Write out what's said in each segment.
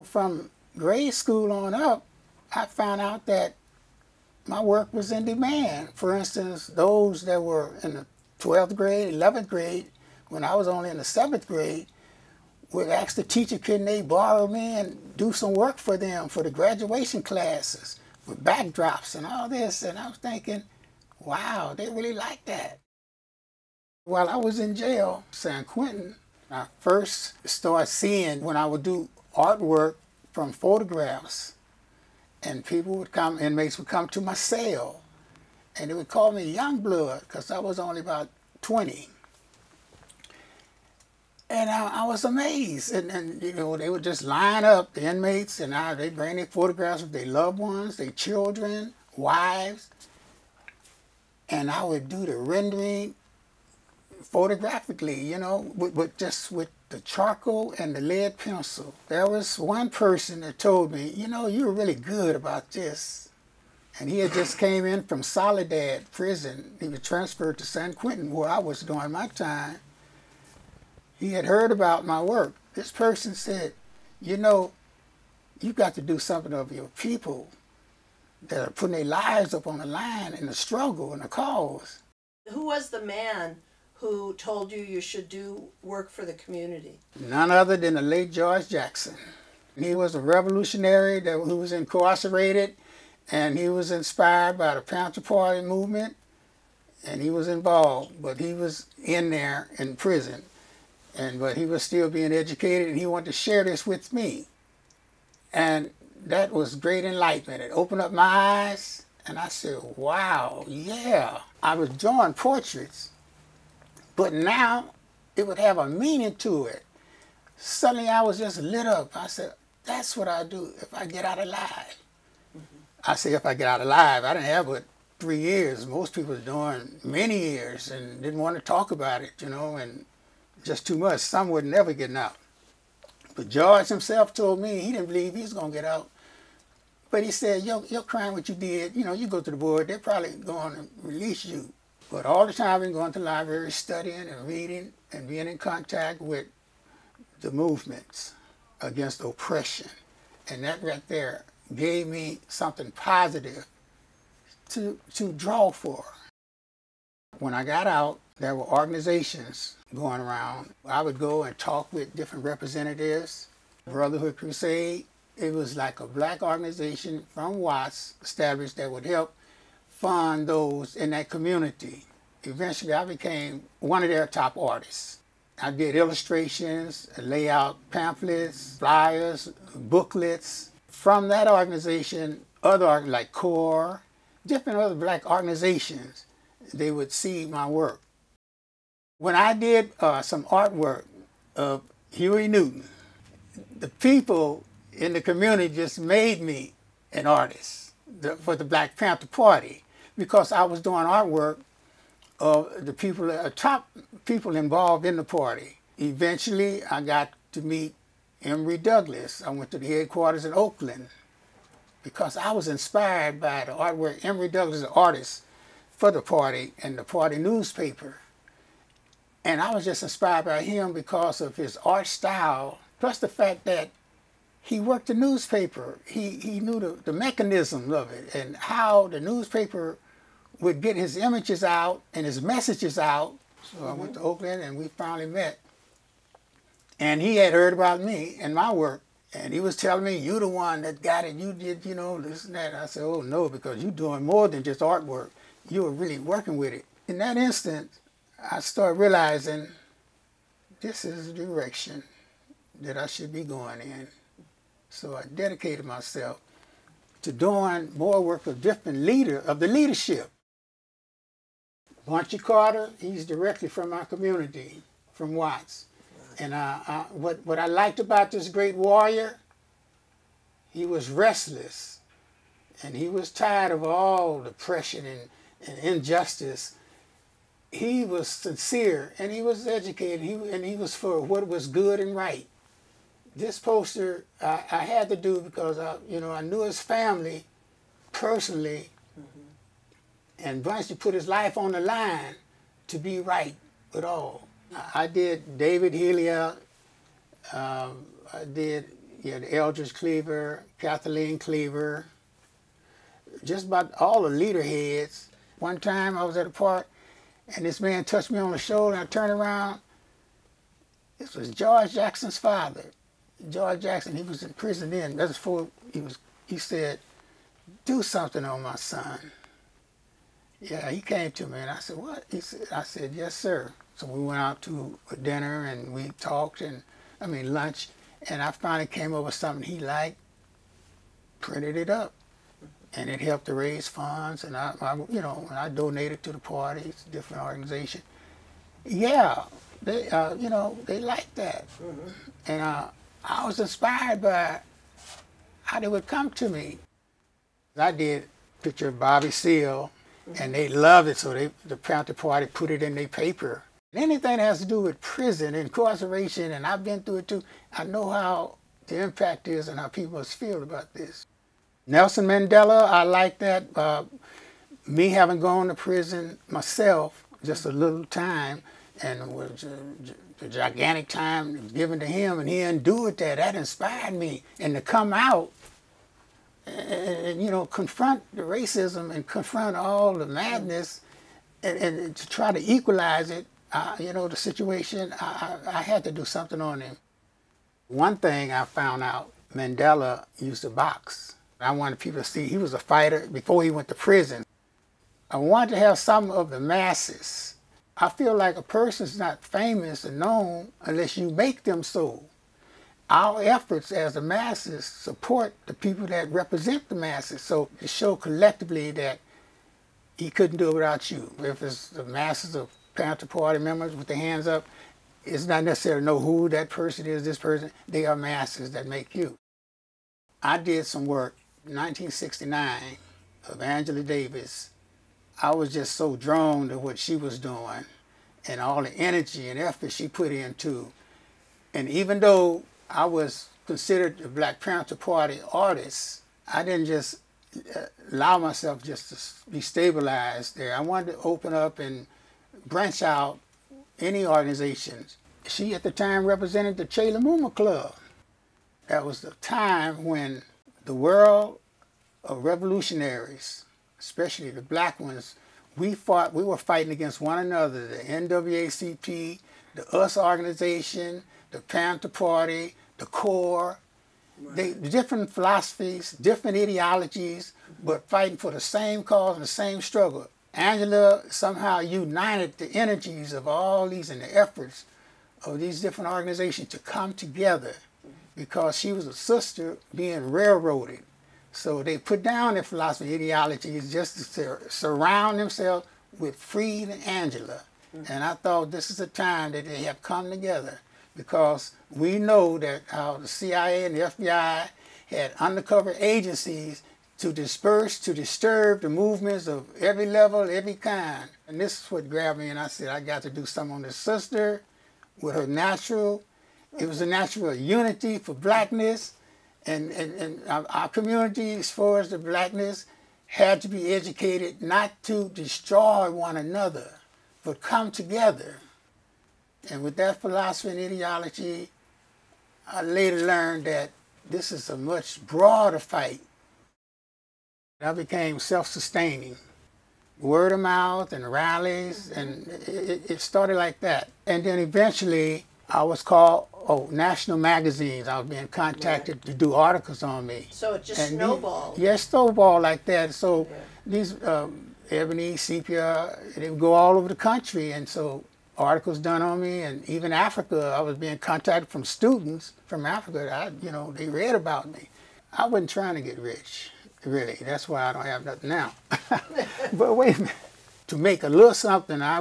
from grade school on up, I found out that my work was in demand. For instance, those that were in the 12th grade, 11th grade, when I was only in the 7th grade, would ask the teacher, couldn't they borrow me and do some work for them for the graduation classes, for backdrops and all this. And I was thinking, wow, they really like that. While I was in jail, San Quentin, I first started seeing when I would do artwork from photographs, and people would come, inmates would come to my cell, and they would call me young blood because I was only about 20. And I was amazed, and you know, they would just line up, the inmates, and they bring their photographs of their loved ones, their children, wives, and I would do the rendering photographically, you know, just with the charcoal and the lead pencil. There was one person that told me, you know, you're really good about this. And he had just came in from Soledad prison. He was transferred to San Quentin, where I was doing my time. He had heard about my work. This person said, you know, you got to do something of your people that are putting their lives up on the line in the struggle and the cause. Who was the man who told you you should do work for the community? None other than the late George Jackson. He was a revolutionary who was incarcerated, and he was inspired by the Panther Party movement, and he was involved, but he was in there in prison. But he was still being educated, and he wanted to share this with me. And that was great enlightenment. It opened up my eyes, and I said, wow, yeah. I was drawing portraits, but now it would have a meaning to it. Suddenly I was just lit up. I said, that's what I do if I get out alive. I say if I get out alive. I didn't have but 3 years. Most people were doing many years and didn't want to talk about it, you know, and just too much. Some would never get out. But George himself told me he didn't believe he was going to get out. But he said, your crime, what you did, you know, you go to the board, they're probably going to release you. But all the time I've been going to the library, studying and reading and being in contact with the movements against oppression. And that right there gave me something positive to draw for. When I got out, there were organizations going around. I would go and talk with different representatives. Brotherhood Crusade, it was like a black organization from Watts established that would help fund those in that community. Eventually I became one of their top artists. I did illustrations, lay out pamphlets, flyers, booklets. From that organization, other like CORE, different other black organizations, they would see my work. When I did some artwork of Huey Newton, the people in the community just made me an artist for the Black Panther Party, because I was doing artwork of the people, top people involved in the party. Eventually, I got to meet Emory Douglas. I went to the headquarters in Oakland because I was inspired by the artwork. Emory Douglas is an artist for the party and the party newspaper. And I was just inspired by him because of his art style, plus the fact that he worked the newspaper. He knew the mechanism of it and how the newspaper would get his images out and his messages out. So I went to Oakland and we finally met. And he had heard about me and my work. And he was telling me, you the one that got it, you did, you know, this and that. I said, oh no, because you're doing more than just artwork. You were really working with it. In that instant, I started realizing this is the direction that I should be going in. So I dedicated myself to doing more work of different the leadership. Bunchy Carter, he's directly from my community, from Watts. And what I liked about this great warrior, he was restless. And he was tired of all the oppression and injustice. He was sincere and he was educated and he was for what was good and right. This poster I had to do because I knew his family personally, and Bunchy put his life on the line to be right with all. I did David Hilliard, I did You had Eldridge Cleaver, Kathleen Cleaver, just about all the leader heads. One time I was at a park, and this man touched me on the shoulder, and I turned around. This was George Jackson's father. George Jackson, he was in prison then. That's before he said, "Do something on my son." Yeah, he came to me, and I said, "What?" I said, "Yes, sir." So we went out to a dinner, and we talked, lunch, and I finally came up with something he liked, printed it up, and it helped to raise funds, and I donated to the parties, different organizations. Yeah, they liked that. Mm-hmm. And I was inspired by how they would come to me. I did a picture of Bobby Seale, mm-hmm. and they loved it, so the Panther Party put it in their paper. Anything that has to do with prison, incarceration, and I've been through it too, I know how the impact is and how people must feel about this. Nelson Mandela, I like that. Me having gone to prison myself, just a little time, and it was the gigantic time given to him, and he endured that. That inspired me. And to come out and confront the racism and confront all the madness and to try to equalize it, the situation, I had to do something on him. One thing I found out, Mandela used to box. I wanted people to see he was a fighter before he went to prison. I wanted to have some of the masses. I feel like a person's not famous and known unless you make them so. Our efforts as the masses support the people that represent the masses. So to show collectively that he couldn't do it without you. If it's the masses of Panther Party members with their hands up, it's not necessarily know who that person is, this person. They are masses that make you. I did some work in 1969 of Angela Davis. I was just so drawn to what she was doing and all the energy and effort she put into. And even though I was considered a Black Panther Party artist, I didn't just allow myself just to be stabilized there. I wanted to open up and branch out any organizations. She at the time represented the Che Lumumba Club. That was the time when the world of revolutionaries, especially the black ones, we were fighting against one another, the NAACP, the US organization, the Panther Party, the CORE, the different philosophies, different ideologies, but fighting for the same cause and the same struggle. Angela somehow united the energies of all these and the efforts of these different organizations to come together because she was a sister being railroaded. So they put down their philosophy ideologies just to surround themselves with Freed and Angela. Mm-hmm. And I thought this is a time that they have come together because we know that how the CIA and the FBI had undercover agencies to disperse, to disturb the movements of every level, every kind. And this is what grabbed me, and I said, I got to do something on this sister with her natural. It was a natural unity for blackness, and our community, as far as the blackness, had to be educated not to destroy one another, but come together. And with that philosophy and ideology, I later learned that this is a much broader fight. I became self-sustaining. Word of mouth and rallies, and it started like that. And then eventually I was called, national magazines. I was being contacted to do articles on me. So it just snowballed. Yeah, snowballed like that. So these Ebony, Sepia, they would go all over the country, and so articles done on me, and even Africa, I was being contacted from students from Africa. They read about me. I wasn't trying to get rich. Really, that's why I don't have nothing now. But wait a minute. To make a little something, I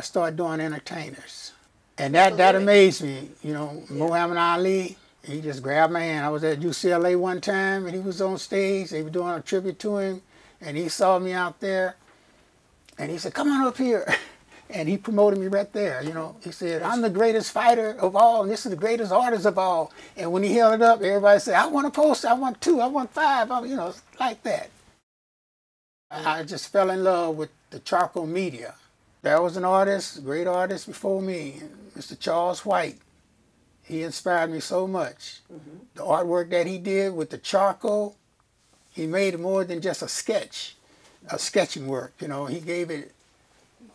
started doing entertainers. And that amazed me. Muhammad Ali, he just grabbed my hand. I was at UCLA one time, and he was on stage. They were doing a tribute to him, and he saw me out there, and he said, "Come on up here." And he promoted me right there, He said, "I'm the greatest fighter of all, and this is the greatest artist of all." And when he held it up, everybody said, "I want a poster, I want 2, I want 5, like that. I just fell in love with the charcoal media. There was an artist, a great artist before me, Mr. Charles White. He inspired me so much. The artwork that he did with the charcoal, he made it more than just a sketch, a sketching work. You know, he gave it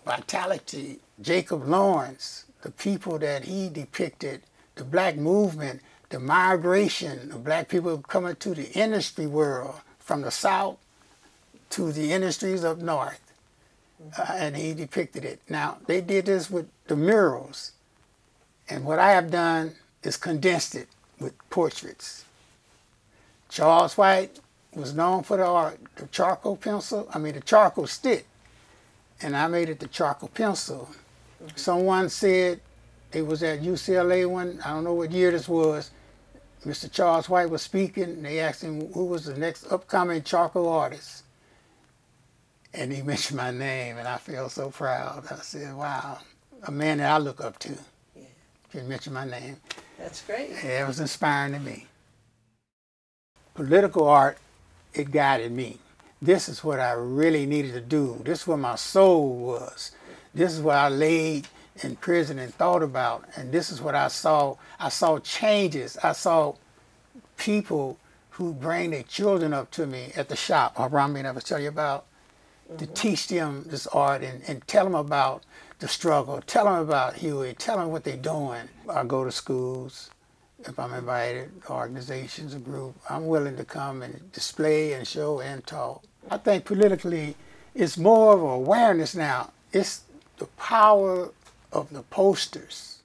vitality. Jacob Lawrence, the people that he depicted, the black movement, the migration of black people coming to the industry world from the South to the industries up north. And he depicted it. Now, they did this with the murals. And what I have done is condensed it with portraits. Charles White was known for the art, the charcoal pencil, the charcoal stick. And I made it the charcoal pencil. Someone said, it was at UCLA one, I don't know what year this was, Mr. Charles White was speaking, and they asked him who was the next upcoming charcoal artist. And he mentioned my name, and I felt so proud. I said, wow, a man that I look up to. Yeah. He mentioned my name. That's great. Yeah, it was inspiring to me. Political art, it guided me. This is what I really needed to do. This is where my soul was. This is what I laid in prison and thought about. And this is what I saw. I saw changes. I saw people who bring their children up to me at the shop, Harambe, I was telling you about, to teach them this art and tell them about the struggle, tell them about Huey, tell them what they're doing. I go to schools, if I'm invited, organizations, a group, I'm willing to come and display and show and talk. I think politically it's more of an awareness now. It's the power of the posters.